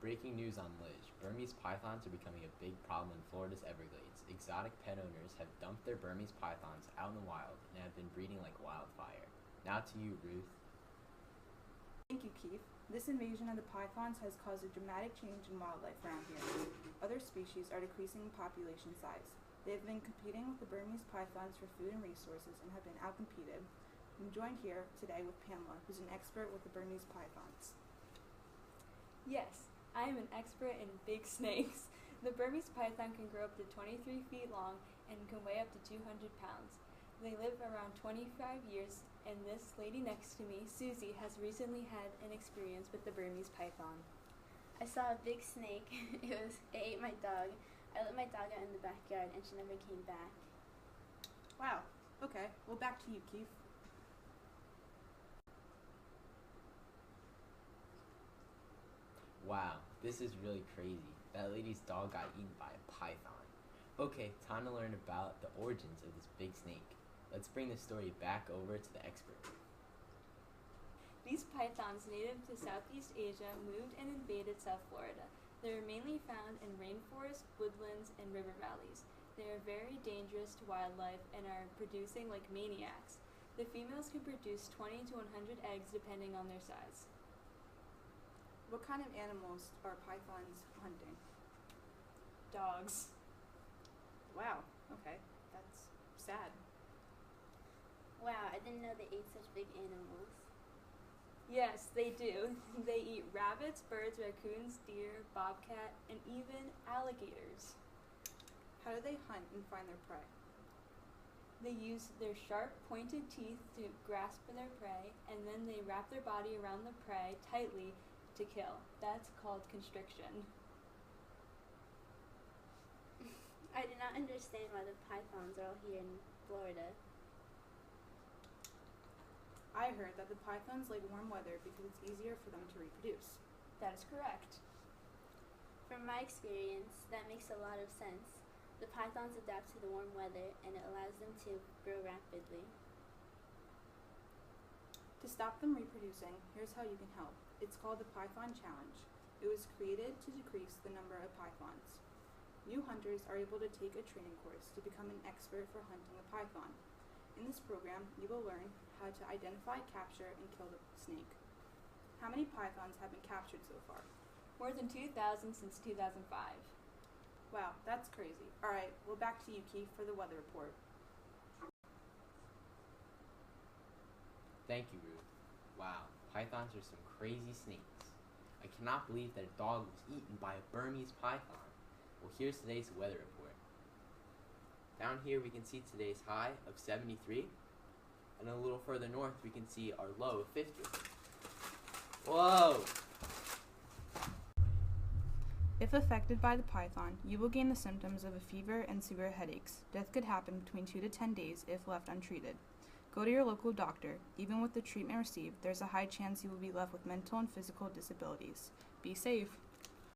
Breaking news on Liz. Burmese pythons are becoming a big problem in Florida's Everglades. Exotic pet owners have dumped their Burmese pythons out in the wild and have been breeding like wildfire. Now to you, Ruth. Thank you, Keith. This invasion of the pythons has caused a dramatic change in wildlife around here. Other species are decreasing in population size. They have been competing with the Burmese pythons for food and resources and have been outcompeted. I'm joined here today with Pamela, who's an expert with the Burmese pythons. Yes, I am an expert in big snakes. The Burmese python can grow up to 23 feet long and can weigh up to 200 pounds. They live around 25 years, and this lady next to me, Susie, has recently had an experience with the Burmese python. I saw a big snake. It ate my dog. I let my dog out in the backyard and she never came back. Wow. Okay, well, back to you, Keith. Wow, this is really crazy. That lady's dog got eaten by a python. Okay, time to learn about the origins of this big snake. Let's bring the story back over to the expert. These pythons, native to Southeast Asia, moved and invaded South Florida. They are mainly found in rainforests, woodlands, and river valleys. They are very dangerous to wildlife and are producing like maniacs. The females can produce 20 to 100 eggs depending on their size. What kind of animals are pythons hunting? Dogs. Wow, okay, that's sad. Wow, I didn't know they ate such big animals. Yes, they do. They eat rabbits, birds, raccoons, deer, bobcat, and even alligators. How do they hunt and find their prey? They use their sharp, pointed teeth to grasp their prey, and then they wrap their body around the prey tightly to kill. That's called constriction. I do not understand why the pythons are all here in Florida. I heard that the pythons like warm weather because it's easier for them to reproduce. That is correct. From my experience, that makes a lot of sense. The pythons adapt to the warm weather and it allows them to grow rapidly. To stop them reproducing, here's how you can help. It's called the Python Challenge. It was created to decrease the number of pythons. New hunters are able to take a training course to become an expert for hunting a python. In this program, you will learn how to identify, capture, and kill the snake. How many pythons have been captured so far? More than 2,000 since 2005. Wow, that's crazy. All right, well, back to you, Keith, for the weather report. Thank you, Ruth. Wow, pythons are some crazy snakes. I cannot believe that a dog was eaten by a Burmese python. Well, here's today's weather report. Down here we can see today's high of 73, and a little further north we can see our low of 50. Whoa! If affected by the python, you will gain the symptoms of a fever and severe headaches. Death could happen between 2 to 10 days if left untreated. Go to your local doctor. Even with the treatment received, there's a high chance you will be left with mental and physical disabilities. Be safe.